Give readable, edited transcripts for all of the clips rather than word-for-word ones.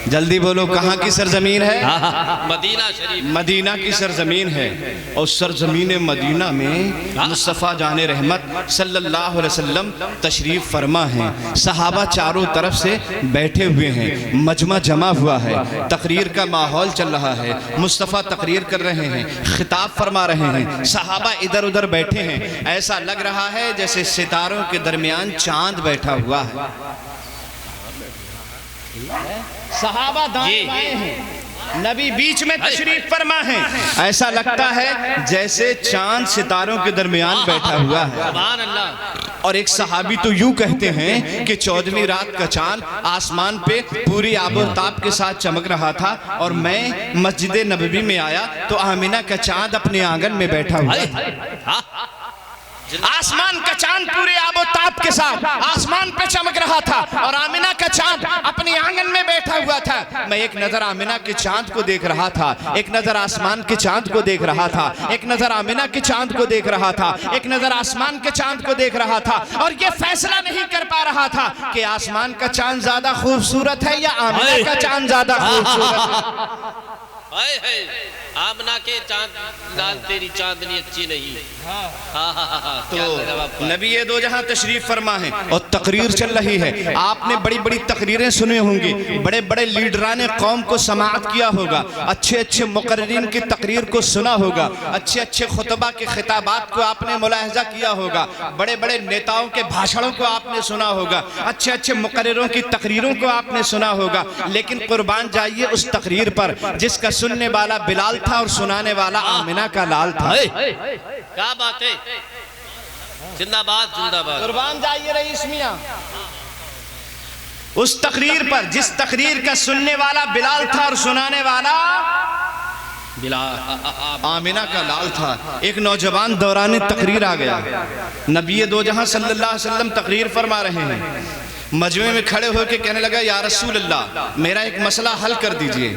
جلدی بولو کہاں کی سرزمین ہے؟ مدینہ شریف، مدینہ کی سرزمین ہے۔ اور سرزمین مدینہ میں مصطفیٰ جان رحمت صلی اللہ علیہ وسلم تشریف فرما ہیں۔ صحابہ چاروں طرف سے بیٹھے ہوئے ہیں، مجمع جمع ہوا ہے، تقریر کا ماحول چل رہا ہے، مصطفیٰ تقریر کر رہے ہیں، خطاب فرما رہے ہیں، صحابہ ادھر ادھر بیٹھے ہیں۔ ایسا لگ رہا ہے جیسے ستاروں کے درمیان چاند بیٹھا ہوا ہے۔ صحابہ دائیں بائیں ہیں، نبی بیچ میں تشریف فرما ہیں، ایسا لگتا ہے جیسے چاند ستاروں کے درمیان بیٹھا ہوا ہے۔ سبحان اللہ۔ اور ایک صحابی تو یوں کہتے ہیں کہ 14ویں رات کا چاند آسمان پہ پوری آب و تاب کے ساتھ چمک رہا تھا، اور میں مسجد نبوی میں آیا تو آمینہ کا چاند اپنے آنگن میں بیٹھا ہوا ہے۔ آسمان کا چاند پورے آب و تاب کے ساتھ آسمان پہ چمک رہا تھا، اور آمینہ کا چاند اپنے آنگن میں بیٹھا ہوا تھا۔ میں ایک نظر آمینہ کے چاند کو دیکھ رہا تھا، ایک نظر آسمان کے چاند کو دیکھ رہا تھا، ایک نظر آمینہ کے چاند کو دیکھ رہا تھا، ایک نظر آسمان کے چاند کو دیکھ رہا تھا، اور یہ فیصلہ نہیں کر پا رہا تھا کہ آسمان کا چاند زیادہ خوبصورت ہے یا آمینہ کا چاند زیادہ خوبصورت ہے۔ آمنہ کے چاند لال تیری چاندنی اچھی نہیں۔ تو نبی دو جہاں تشریف فرما ہیں اور تقریر چل رہی ہے۔ آپ نے بڑی بڑی تقریریں سنے ہوں گی، بڑے بڑے لیڈران قوم کو سماعت کیا ہوگا، اچھے اچھے مقررین کی تقریر کو سنا ہوگا، اچھے اچھے خطبہ کے خطابات کو آپ نے ملاحظہ کیا ہوگا، بڑے بڑے نیتاؤں کے بھاشڑوں کو آپ نے سنا ہوگا، اچھے اچھے مقرروں کی تقریروں کو آپ نے سنا ہوگا، لیکن قربان جائیے اس تقریر پر جس کا سننے والا بلال تھا اور سنانے والا آمینہ کا لال تھا۔ کیا بات ہے، زندہ باد زندہ باد۔ قربان جائیے رئیس میاں، اس تقریر پر جس تقریر کا سننے والا بلال تھا اور سنانے والا آمینہ کا لال تھا، ایک نوجوان دوران تقریر آ گیا۔ نبی دو جہاں صلی اللہ علیہ وسلم تقریر فرما رہے ہیں، مجمع میں کھڑے ہو کے کہنے لگا یا رسول اللہ میرا ایک مسئلہ حل کر دیجئے۔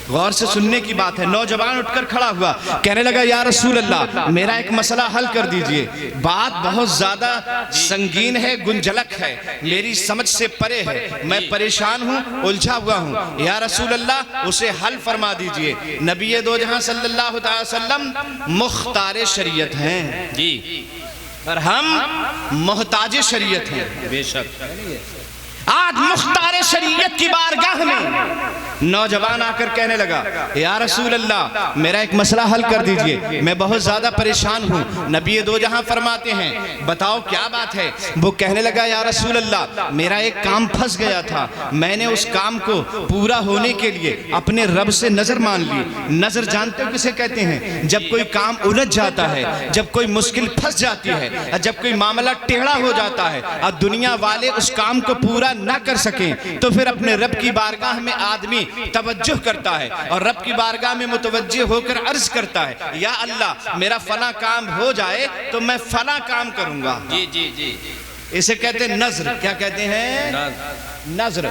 غور سے سننے کی بات ہے، نوجوان اٹھ کر کھڑا ہوا، کہنے لگا یا رسول اللہ میرا ایک مسئلہ حل کر دیجئے، بات بہت زیادہ سنگین ہے، گنجلک ہے، میری سمجھ سے پرے ہے، میں پریشان ہوں، الجھا ہوا ہوں، یا رسول اللہ اسے حل فرما دیجئے۔ نبی دو جہاں صلی اللہ علیہ وسلم مختار شریعت ہیں جی، اور ہم محتاج شریعت ہیں۔ بے شک۔ آج مختار شریعت کی بارگاہ میں نوجوان آ کر کہنے لگا یا رسول اللہ میرا ایک مسئلہ حل کر دیجئے، میں بہت زیادہ پریشان ہوں۔ نبی دو جہاں فرماتے ہیں بتاؤ کیا بات ہے؟ وہ کہنے لگا یا رسول اللہ میرا ایک کام پھنس گیا تھا، میں نے اس کام کو پورا ہونے کے لیے اپنے رب سے نظر مان لی۔ نظر جانتے ہو کسے کہتے ہیں؟ جب کوئی کام الجھ جاتا ہے، جب کوئی مشکل پھنس جاتی ہے، جب کوئی معاملہ ٹیڑھا ہو جاتا ہے اور دنیا والے اس کام کو پورا نہ کر سکیں، تو پھر اپنے رب کی بارگاہ میں آدمی توجہ کرتا ہے اور رب کی بارگاہ میں متوجہ ہو کر عرض کرتا ہے یا اللہ میرا فلاں کام ہو جائے تو میں فلاں کام کروں گا۔ جی جی جی، اسے کہتے ہیں نظر۔ کیا کہتے ہیں؟ نظر۔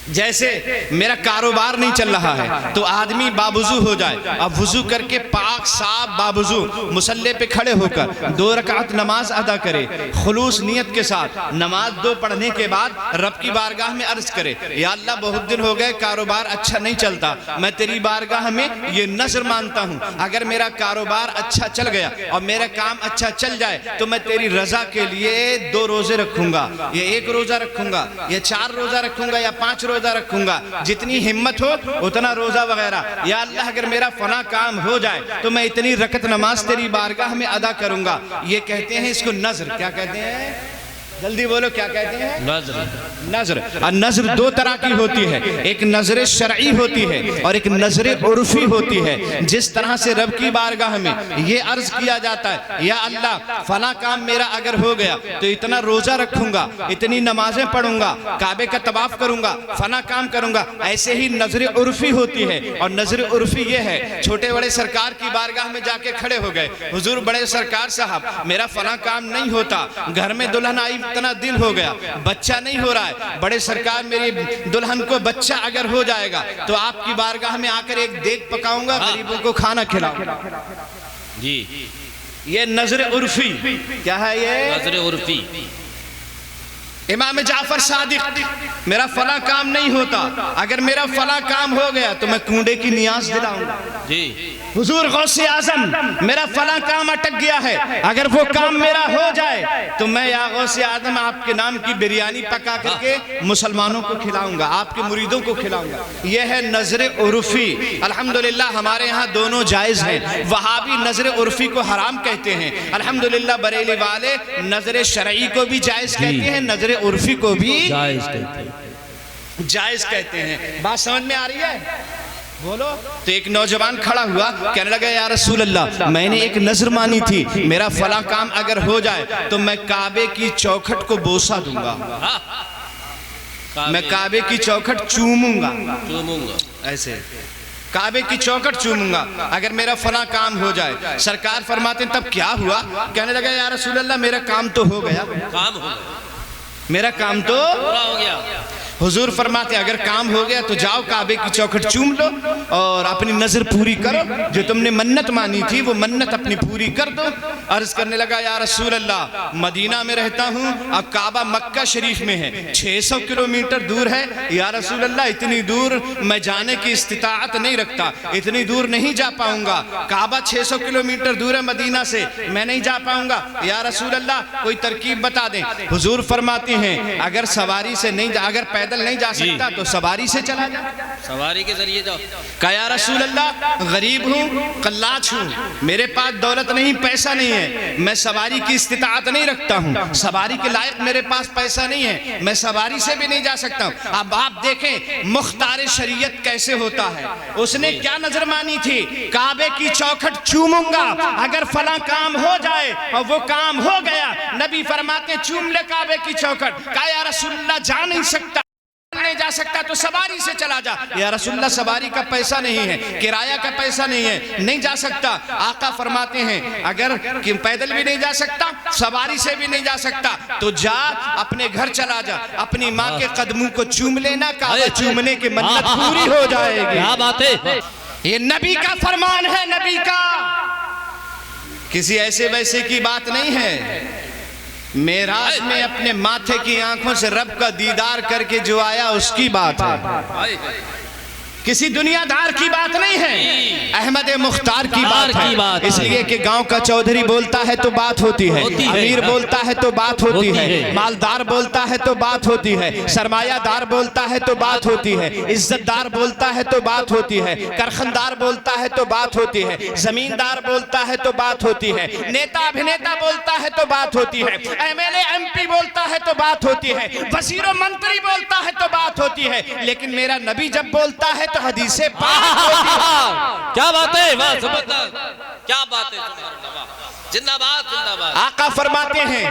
جیسے میرا کاروبار نہیں چل رہا ہے تو آدمی بابوضو ہو جائے، اب وضو کر کے پاک صاف بابوضو مصلی پہ کھڑے ہو کر 2 رکعت نماز ادا کرے، خلوص نیت کے ساتھ نماز 2 پڑھنے کے بعد رب کی بارگاہ میں عرض کرے یا اللہ بہت دن ہو گئے کاروبار اچھا نہیں چلتا، میں تیری بارگاہ میں یہ نظر مانتا ہوں اگر میرا کاروبار اچھا چل گیا اور میرا کام اچھا چل جائے تو میں تیری رضا کے لیے 2 روزے رکھوں گا، یا 1 روزہ رکھوں گا، یا 4 روزہ رکھوں گا، یا 5 روزہ رکھوں گا، جتنی ہمت ہو اتنا روزہ وغیرہ۔ یا اللہ اگر میرا فنا کام ہو جائے تو میں اتنی رکعت نماز تیری بارگاہ میں ادا کروں گا۔ یہ کہتے ہیں اس کو نظر۔ کیا کہتے ہیں؟ جلدی بولو کیا کہتے ہیں؟ نظر۔ نظر۔ اور نظر 2 طرح کی ہوتی ہے، ایک نظر شرعی ہوتی ہے اور ایک نظر عرفی ہوتی ہے۔ جس طرح سے رب کی بارگاہ میں یہ عرض کیا جاتا ہے یا اللہ فلاں کام میرا اگر ہو گیا تو اتنا روزہ رکھوں گا، اتنی نمازیں پڑھوں گا، کعبے کا طواف کروں گا، فلاں کام کروں گا، ایسے ہی نظر عرفی ہوتی ہے۔ اور نظر عرفی یہ ہے، چھوٹے بڑے سرکار کی بارگاہ میں جا کے کھڑے ہو گئے، حضور بڑے سرکار صاحب میرا فلاں کام نہیں ہوتا، گھر میں دلہن آئی اتنا دن ہو گیا، بچہ نہیں ہو رہا ہے، بڑے سرکار میری دلہن کو بچہ اگر ہو جائے گا تو آپ کی بارگاہ میں آ کر ایک دیگ پکاؤں گا، غریبوں کو کھانا کھلاؤں گا۔ جی، یہ نظر عرفی۔ کیا ہے یہ؟ نظر عرفی۔ امام جعفر صادق میرا فلاں کام نہیں ہوتا، اگر میرا فلاں کام ہو گیا تو میں کنڈے کی نیاز دلاؤں گا۔ جی حضور غوث اعظم میرا فلاں کام اٹک گیا ہے، اگر وہ کام میرا ہو جائے تو میں یا غوث اعظم آپ کے نام کی بریانی پکا کر کے مسلمانوں کو کھلاؤں گا، آپ کے مریدوں کو کھلاؤں گا۔ یہ ہے نظر عرفی۔ الحمدللہ ہمارے ہاں دونوں جائز ہیں، وہابی نظر عرفی کو حرام کہتے ہیں، الحمدللہ بریلی والے نظر شرعی کو بھی جائز کہتے ہیں، نظر عرفی کو بھی جائز کہتے ہیں۔ بات سمجھ میں آ رہی ہے؟ بولو۔ تو ایک نوجوان کھڑا ہوا، کہنے لگا یا رسول اللہ میں نے ایک نظر مانی تھی، میرا فلاں کام اگر ہو جائے تو میں کعبے کی چوکھٹ کو بوسہ دوں گا، میں کعبے کی چوکھٹ چوموں گا، ایسے کعبے کی چوکھٹ چوموں گا اگر میرا فلاں کام ہو جائے۔ سرکار فرماتے ہیں تب کیا ہوا؟ کہنے لگا یا رسول اللہ میرا کام تو ہو گیا، کام ہو گیا، میرا کام تو پورا ہو گیا۔ حضور فرماتے ہیں اگر کام ہو گیا تو جاؤ کعبے کی چوکھٹ چوم لو اور اپنی نظر پوری کرو، جو تم نے منت مانی تھی وہ منت اپنی پوری کر دو۔ عرض کرنے لگا یا رسول اللہ مدینہ میں رہتا ہوں، اب کعبہ مکہ شریف میں ہے، 600 کلومیٹر دور ہے، یا رسول اللہ اتنی دور میں جانے کی استطاعت نہیں رکھتا، اتنی دور نہیں جا پاؤں گا، کعبہ 600 کلومیٹر دور ہے مدینہ سے، میں نہیں جا پاؤں گا، یا رسول اللہ کوئی ترکیب بتا دیں۔ حضور فرماتے ہیں اگر سواری سے نہیں اگر پیدل نہیں جا سکتا تو سواری سے چلا جا، سواری کے ذریعے جاؤ۔ کہا یا رسول اللہ غریب ہوں، قلاچ ہوں، میرے پاس دولت نہیں، پیسہ نہیں ہے، میں سواری کی استطاعت نہیں رکھتا ہوں، سواری کے لائق میرے پاس پیسہ نہیں ہے، میں سواری سے بھی نہیں جا سکتا ہوں۔ اب آپ دیکھیں مختار شریعت کیسے ہوتا ہے، اس نے کیا نظر مانی تھی؟ کعبے کی چوکھٹ چوموں گا اگر فلاں کام ہو جائے، اور وہ کام ہو گیا۔ نبی فرماتے ہیں چوم لے کعبے کی چوکھٹ۔ کہا یا رسول اللہ جا نہیں سکتا، نہیں جا سکتا تو سواری سے چلا جا۔ یا رسول اللہ سواری کا پیسہ نہیں ہے، کرایہ کا پیسہ نہیں ہے، نہیں جا سکتا۔ آقا فرماتے ہیں اگر پیدل بھی نہیں جا سکتا، سواری سے بھی نہیں جا سکتا تو جا اپنے گھر چلا جا، اپنی ماں کے قدموں کو چوم لینا، کعبہ چومنے کی منت پوری ہو جائے گی۔ کیا بات ہے، یہ نبی کا فرمان ہے، نبی کا، کسی ایسے ویسے کی بات نہیں ہے۔ معراج میں اپنے ماتھے کی آنکھوں سے رب کا دیدار کر کے جو آیا اس کی بات ہے، کسی دنیا دار کی بات نہیں ہے، احمد مختار کی بات ہے۔ اس لیے کہ گاؤں کا چودھری بولتا ہے تو بات ہوتی ہے، امیر بولتا ہے تو بات ہوتی ہے، مالدار بولتا ہے تو بات ہوتی ہے، سرمایہ دار بولتا ہے تو بات ہوتی ہے، عزت دار بولتا ہے تو بات ہوتی ہے، کرخندار بولتا ہے تو بات ہوتی ہے، زمیندار بولتا ہے تو بات ہوتی ہے، نیتا ابھینیتا بولتا ہے تو بات ہوتی ہے، M L A M P بولتا ہے تو بات ہوتی ہے، وزیر و منتری بولتا ہے تو بات ہوتی ہے، لیکن میرا نبی جب بولتا ہے تو حدیث پاک ہوتی ہے۔ کیا بات ہے، واہ زبردست، کیا بات ہے، زندہ باد زندہ باد۔ آقا فرماتے ہیں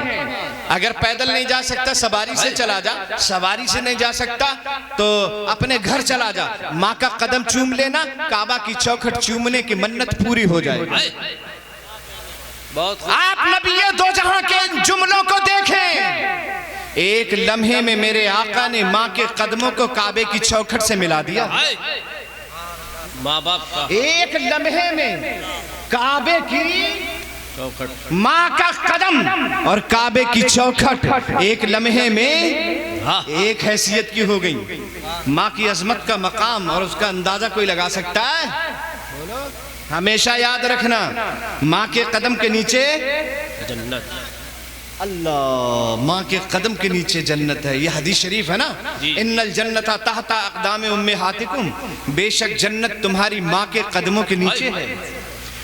اگر پیدل نہیں جا سکتا سواری سے چلا جا، سواری سے نہیں جا سکتا تو اپنے گھر چلا جا، ماں کا قدم چوم لینا، کعبہ کی چوکھٹ چومنے کی منت پوری ہو جائے گی۔ آپ نبی دو جہاں کے جملوں کو دیکھیں، ایک لمحے میں میرے آقا نے ماں کے قدموں کو کعبے کی چوکھٹ سے ملا دیا، ماں باپ کا ایک لمحے میں کعبے کی چوکھٹ، ماں کا قدم اور کعبے کی چوکھٹ ایک لمحے میں ایک حیثیت کی ہو گئی۔ ماں کی عظمت کا مقام اور اس کا اندازہ کوئی لگا سکتا ہے؟ ہمیشہ یاد رکھنا ماں کے قدم کے نیچے جنت، اللہ، ماں کے قدم کے نیچے جنت ہے، یہ حدیث شریف ہے نا، ان الجنت تحت اقدام امہاتکم، بے شک جنت تمہاری ماں کے قدموں کے نیچے ہے۔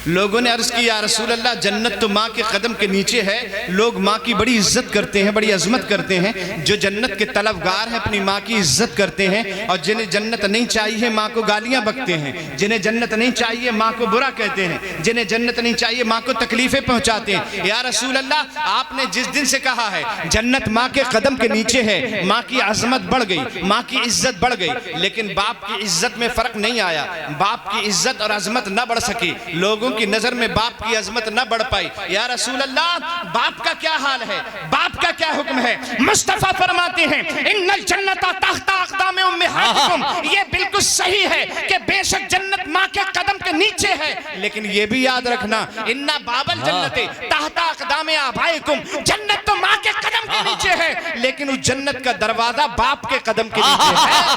لوگوں نے عرض کی یا رسول اللہ جنت تو ماں کے قدم کے نیچے ہے، لوگ ماں کی بڑی عزت کرتے ہیں، بڑی عظمت کرتے ہیں، جو جنت کے طلبگار ہیں اپنی ماں کی عزت کرتے ہیں، اور جنہیں جنت نہیں چاہیے ماں کو گالیاں بکتے ہیں، جنہیں جنت نہیں چاہیے ماں کو برا کہتے ہیں، جنہیں جنت نہیں چاہیے ماں کو تکلیفیں پہنچاتے ہیں۔ یا رسول اللہ آپ نے جس دن سے کہا ہے جنت ماں کے قدم کے نیچے ہے، ماں کی عظمت بڑھ گئی، ماں کی عزت بڑھ گئی، لیکن باپ کی عزت میں فرق نہیں آیا، باپ کی عزت اور عظمت نہ بڑھ سکی، لوگوں لوگوں کی نظر میں باپ کی عظمت نہ بڑھ پائی. یا رسول اللہ باپ کا کیا حال ہے, باپ کا کیا حکم ہے؟ مصطفیٰ فرماتے ہیں ان الجنت تحت اقدام امہاتکم. یہ بالکل صحیح ہے کہ بے شک جنت ماں کے قدم کے نیچے ہے, لیکن یہ بھی یاد رکھنا ان باب الجنت تحت اقدام آبائکم. جنت تو ماں کے قدم کے نیچے ہے, لیکن اس جنت کا دروازہ باپ کے قدم کے نیچے ہے.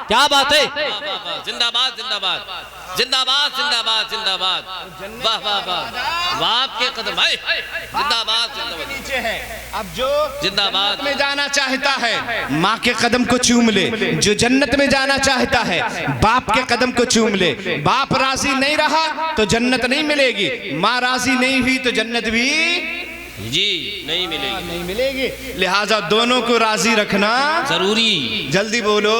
کیا بات ہے, زندہ باد زندہ باد زندہ باد زندہ باد زندہ باد, واہ واہ واہ, باپ کے قدم ہے, زندہ باد زندہ باد نیچے ہے. اب جو زندہ باد میں جانا چاہتا ہے ماں کے قدم کو چوم لے, جو جنت میں جانا چاہتا ہے باپ کے قدم کو چوم لے. باپ راضی نہیں رہا تو جنت نہیں ملے گی, ماں راضی نہیں ہوئی تو جنت بھی جی نہیں ملے گی, نہیں ملے گی. لہٰذا دونوں کو راضی رکھنا ضروری, جلدی بولو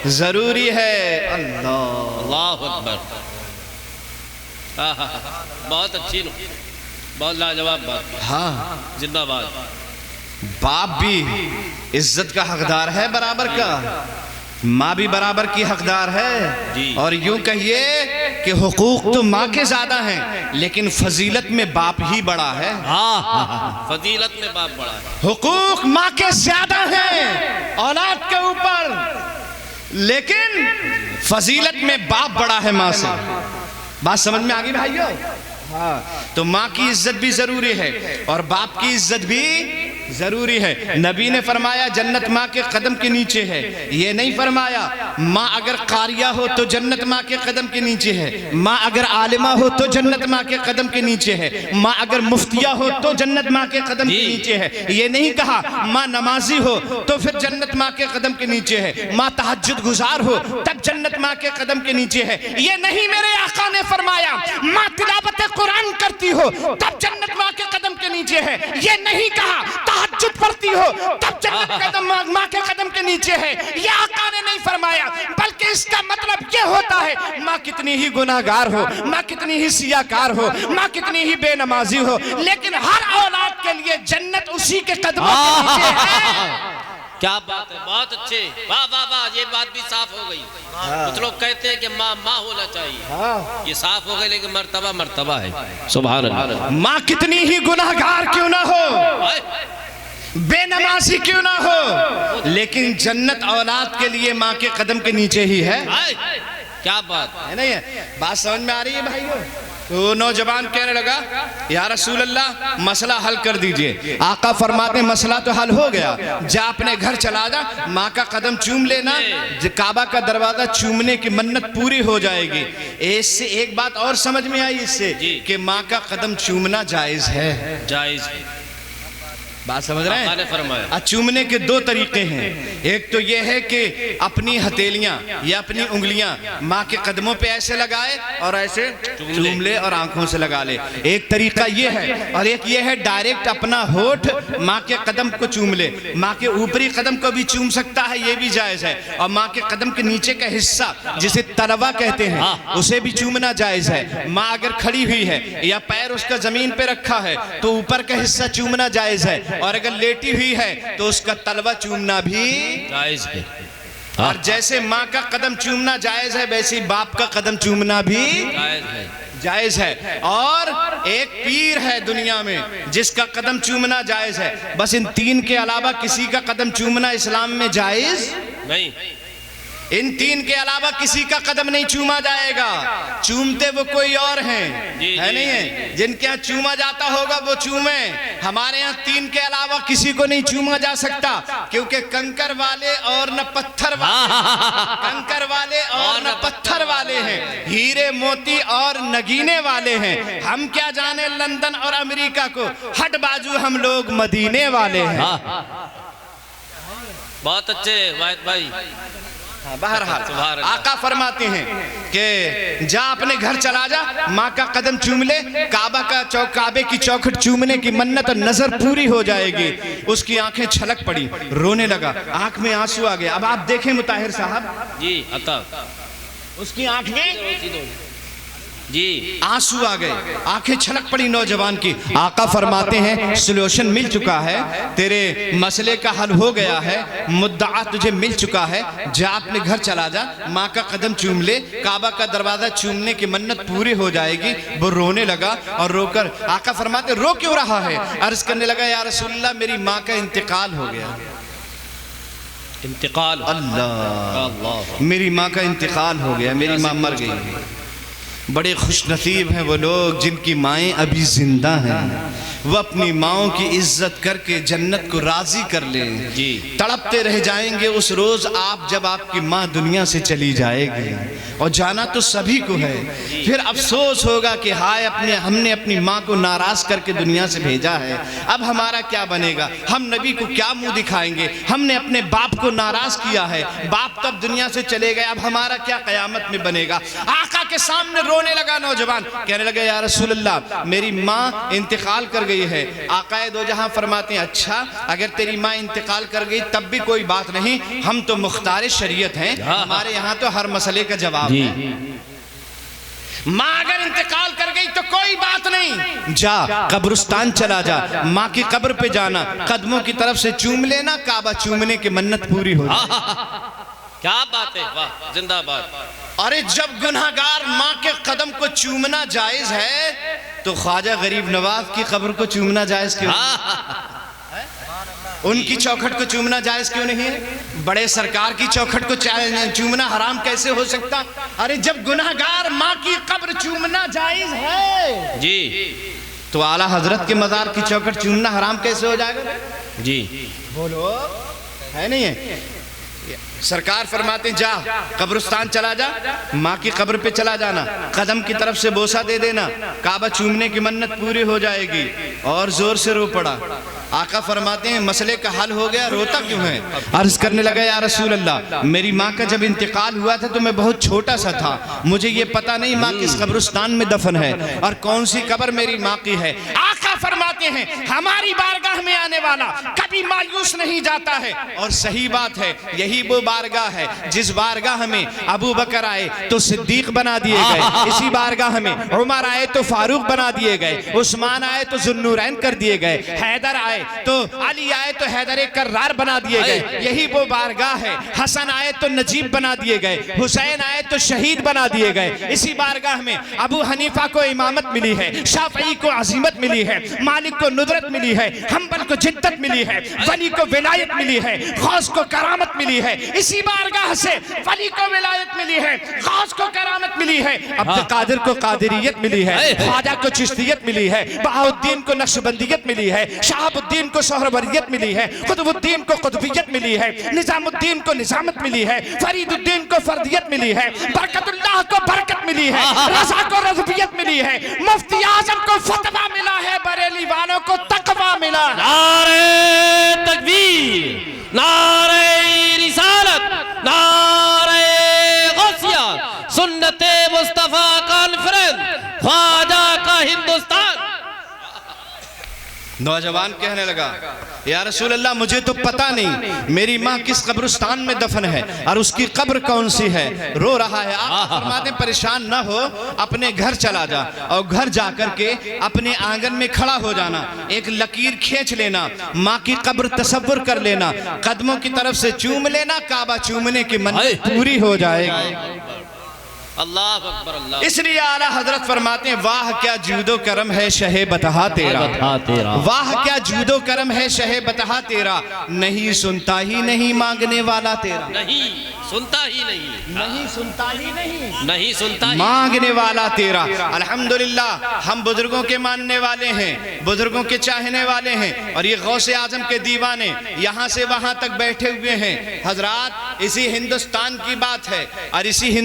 ضروری ہے. اللہ اللہ اکبر. بہت اچھی, بہت لاجواب بات. ہاں, زندہ باد. باپ بھی عزت کا حقدار ہے برابر کا, ماں بھی برابر کی حقدار ہے. اور یوں کہیے کہ حقوق تو ماں کے زیادہ ہیں, لیکن فضیلت میں باپ ہی بڑا ہے. فضیلت میں باپ بڑا ہے. حقوق ماں کے زیادہ ہیں اولاد کے اوپر, لیکن فضیلت میں باپ بڑا ہے ماں سے. بات سمجھ میں آگئی بھائیو؟ ہاں, تو ماں کی عزت بھی ضروری ہے اور باپ کی عزت بھی ضروری ہے. نبی نے فرمایا جنت ماں کے قدم کے نیچے ہے, یہ نہیں فرمایا ماں اگر قاریہ ہو تو جنت ماں کے قدم کے نیچے ہے, ماں اگر عالمہ ہو تو جنت ماں کے قدم کے نیچے ہے, ماں اگر مفتیہ ہو تو جنت ماں کے قدم کے نیچے ہے. یہ نہیں کہا ماں نمازی ہو تو پھر جنت ماں کے قدم کے نیچے ہے, ماں تہجد گزار ہو تب جنت ماں کے قدم کے نیچے ہے. یہ نہیں میرے آقا نے فرمایا ماں تلاوت قرآن کرتی ہو تب جنت ماں کے قدم کے نیچے ہے. یہ نہیں کہا تہجد پڑھتی ہو تب جنت ماں کے قدم کے نیچے ہے. یہ آقا نے نہیں فرمایا, بلکہ اس کا مطلب یہ ہوتا ہے ماں کتنی ہی گناہگار ہو, ماں کتنی ہی سیاکار ہو, ماں کتنی ہی بے نمازی ہو, لیکن ہر اولاد کے لیے جنت اسی کے قدموں کے نیچے ہے. کیا بات ہے, بہت اچھے, واہ واہ واہ. یہ بات بھی صاف ہو گئی. کچھ لوگ کہتے ہیں کہ ماں ماں ہونا چاہیے, یہ صاف ہو گئی, لیکن مرتبہ مرتبہ ہے. سبحان اللہ. ماں کتنی ہی گناہگار کیوں نہ ہو, بے نمازی کیوں نہ ہو, لیکن جنت اولاد کے لیے ماں کے قدم کے نیچے ہی ہے. کیا بات ہے, نہیں ہے؟ بات سمجھ میں آ رہی ہے بھائیو؟ تو نوجوان کہنے لگا یا رسول اللہ مسئلہ حل کر دیجئے. آقا فرماتے ہیں مسئلہ تو حل ہو گیا, جا اپنے گھر چلا جا, ماں کا قدم چوم لینا, کعبہ کا دروازہ چومنے کی منت پوری ہو جائے گی. اس سے ایک بات اور سمجھ میں آئی اس سے کہ ماں کا قدم چومنا جائز ہے. جائز ہے. بات سمجھ رہے ہیں؟ فرمایا چومنے کے دو طریقے ہیں. ایک تو یہ ہے کہ اپنی ہتھیلیاں یا اپنی انگلیاں ماں کے قدموں پہ ایسے لگائے اور ایسے چوم لے اور آنکھوں سے لگا لے, ایک طریقہ یہ ہے. اور ایک یہ ہے ڈائریکٹ اپنا ہونٹ ماں کے قدم کو چوم لے. ماں کے اوپری قدم کو بھی چوم سکتا ہے, یہ بھی جائز ہے. اور ماں کے قدم کے نیچے کا حصہ جسے تلوا کہتے ہیں اسے بھی چومنا جائز ہے. ماں اگر کھڑی ہوئی ہے یا پیر اس کا زمین پہ رکھا ہے تو اوپر کا حصہ چومنا جائز ہے, اور اگر لیٹی ہوئی ہے تو اس کا تلوا چومنا بھی جائز ہے. اور جیسے ماں کا قدم چومنا جائز ہے ویسے باپ کا قدم چومنا بھی جائز ہے. اور ایک پیر ہے دنیا میں جس کا قدم چومنا جائز ہے, بس ان تین کے علاوہ کسی کا قدم چومنا اسلام میں جائز نہیں. ان تین کے علاوہ کسی کا قدم نہیں چوما جائے گا. چومتے وہ کوئی اور ہیں, ہے نہیں ہے؟ جن کے ہاں چوما جاتا ہوگا وہ چومیں. ہمارے ہاں تین کے علاوہ کسی کو نہیں چوما جا سکتا, کیونکہ کنکر والے اور نہ پتھر والے, کنکر والے اور نہ پتھر والے ہیں, ہیرے موتی اور نگینے والے ہیں. ہم کیا جانے لندن اور امریکہ کو, ہٹ بازو ہم لوگ مدینے والے ہیں. بہت اچھے واحد بھائی. بہرحال آقا فرماتے ہیں کہ جا اپنے گھر چلا جا, ماں کا قدم چوم لے, کعبے کی چوکھٹ چومنے کی منت اور نظر پوری ہو جائے گی. اس کی آنکھیں چھلک پڑی, رونے لگا, آنکھ میں آنسو آ گیا. اب آپ دیکھیں مطاہر صاحب, جی عطا, اس کی آنکھ میں جی آنسو آ گئے، آنکھیں چھلک پڑی نوجوان کی۔ آقا فرماتے ہیں سلوشن مل چکا ہے، تیرے مسئلے کا حل ہو گیا ہے، مدعا تجھے مل چکا ہے، جا اپنے گھر چلا جا، ماں کا قدم چوم لے، کعبہ کا دروازہ چومنے کی منت پوری ہو جائے گی۔ وہ رونے لگا اور رو کر آقا فرماتے رو کیوں رہا ہے؟ عرض کرنے لگا یا رسول اللہ میری ماں کا انتقال ہو گیا۔ انتقال اللہ، میری ماں کا انتقال ہو گیا، میری ماں مر گئی۔ بڑے خوش نصیب ہیں وہ لوگ جن کی مائیں ابھی زندہ ہیں، وہ اپنی ماؤں کی عزت کر کے جنت کو راضی کر لیں۔ جی تڑپتے رہ جائیں گے اس روز آپ جب آپ کی ماں دنیا سے چلی جائے گی، اور جانا تو سبھی کو ہے۔ پھر افسوس ہوگا کہ ہائے ہم نے اپنی ماں کو ناراض کر کے دنیا سے بھیجا ہے، اب ہمارا کیا بنے گا؟ ہم نبی کو کیا منہ دکھائیں گے؟ ہم نے اپنے باپ کو ناراض کیا ہے، باپ تب دنیا سے چلے گئے، اب ہمارا کیا قیامت میں بنے گا؟ آقا کے سامنے رونے لگا نوجوان، کہنے لگا یا رسول اللہ میری ماں انتقال کر گئی ہے۔ آقا دو جہاں فرماتے ہیں اچھا اگر تیری ماں انتقال کر گئی تب بھی کوئی بات نہیں، ہم تو مختار شریعت ہیں، ہمارے یہاں تو ہر مسئلے کا جواب ہے۔ ماں اگر انتقال کر گئی تو کوئی بات نہیں، جا قبرستان چلا جا، ماں کی قبر پہ جانا، قدموں کی طرف سے چوم لینا، کعبہ چومنے کی منت پوری ہو جائے۔ کیا بات ہے، واہ زندہ باد۔ ارے جب گناہگار ماں کے قدم کو چومنا جائز ہے تو خواجہ غریب نواز کی قبر کو چومنا جائز کیوں؟ ان کی چوکھٹ کو چومنا جائز کیوں نہیں ہے؟ بڑے سرکار کی چوکھٹ کو چومنا حرام کیسے ہو سکتا؟ ارے جب گناہگار ماں کی قبر چومنا جائز ہے جی تو اعلیٰ حضرت کے مزار کی چوکھٹ چومنا حرام کیسے ہو جائے گا؟ جی بولو ہے نہیں ہے؟ سرکار فرماتے ہیں جا قبرستان چلا جا، ماں کی قبر پہ چلا جانا، قدم کی طرف سے بوسہ دے دینا، کعبہ چومنے کی منت پوری ہو جائے گی۔ اور زور سے رو پڑا۔ آقا فرماتے ہیں مسئلے کا حل ہو گیا، روتا کیوں ہے؟ عرض کرنے لگا یا رسول اللہ میری ماں کا جب انتقال ہوا تھا تو میں بہت چھوٹا سا تھا، مجھے یہ پتا نہیں ماں کس قبرستان میں دفن ہے اور کون سی قبر میری ماں کی ہے۔ آقا فرماتے ہیں ہماری بارگاہ میں آنے والا کبھی مایوس نہیں جاتا ہے، اور صحیح بات ہے یہی وہ بارگاہ ہے جس بارگاہ میں ابو بکر آئے تو صدیق بنا دیے گئے، اسی بارگاہ میں عمر آئے تو فاروق بنا دیے گئے، عثمان آئے تو ذوالنورین کر دیے گئے، حیدر آئے تو علی آئے تو حیدر کرار بنا دیے گئے، یہی وہ بارگاہ ہے۔ حسن آئے تو نجیب بنا دیے گئے، حسین آئے تو شہید بنا دیے گئے۔ اسی بارگاہ میں ابو حنیفہ کو امامت ملی ہے، شافعی کو عظیمت ملی ہے، مالک کو ندرت ملی ہے، حنبل کو جدت ملی ہے، ولی کو ولایت ملی ہے، غوث کو کرامت ملی ہے۔ اسی بارگاہ سے ولی کو ولایت ملی ہے، غوث کو کرامت ملی ہے، عبدالقادر کو قادریت ملی ہے، خواجہ کو چشتیت ملی ہے، بہاؤالدین کو نقشبندیت ملی ہے، شہاب الدین کو سہروردیت ملی ہے، قطب الدین کو قطبیت ملی ہے، نظام الدین کو نظامت ملی ہے، فرید الدین کو فردیت ملی ہے، برکت اللہ کو برکت ملی ہے، رضا کو رضبیت ملی ہے، مفتی اعظم کو فتوہ ملا ہے، بریلی والوں کو تقوی ملا۔ نعرہ تکبیر، نعرہ رسالت، نعرہ غوثیہ، سنت مصطفیٰ کانفرنس، خواجہ کا ہندوستان۔ نوجوان کہنے لگا یا رسول اللہ مجھے تو پتا نہیں میری ماں کس قبرستان میں دفن ہے اور اس کی قبر کون سی ہے، رو رہا ہے۔ آپ فرماتے ہیں پریشان نہ ہو، اپنے گھر چلا جا اور گھر جا کر کے اپنے آنگن میں کھڑا ہو جانا، ایک لکیر کھینچ لینا، ماں کی قبر تصور کر لینا، قدموں کی طرف سے چوم لینا، کعبہ چومنے کی منت پوری ہو جائے گی۔ اللہ اکبر اللہ۔ اس لیے اعلیٰ حضرت فرماتے ہیں واہ کیا جود و کرم ہے شہ بتہا تیرا، واہ کیا جود و کرم ہے شہ بتہا تیرا، نہیں سنتا ہی نہیں مانگنے والا تیرا، نہیں سنتا ہی نہیں، نہیں سنتا ہی نہیں، نہیں سنتا ہی مانگنے والا تیرا۔ الحمدللہ ہم بزرگوں کے ماننے والے ہیں، بزرگوں کے چاہنے والے ہیں، اور یہ غوث اعظم کے دیوانے یہاں سے وہاں تک بیٹھے ہوئے ہیں۔ حضرات اسی ہندوستان کی بات ہے اور اسی